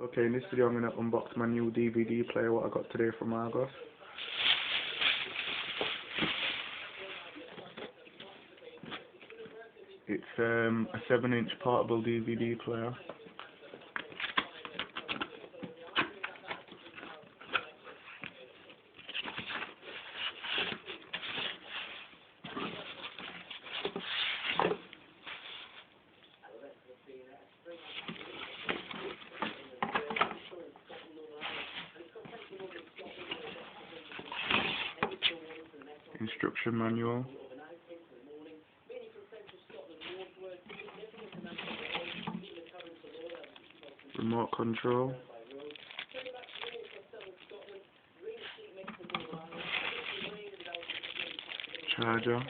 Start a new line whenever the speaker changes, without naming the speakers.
Okay, in this video I'm going to unbox my new DVD player, what I got today from ARGOS. It's a 7-inch portable DVD player. Instruction manual. Remote control. Charger.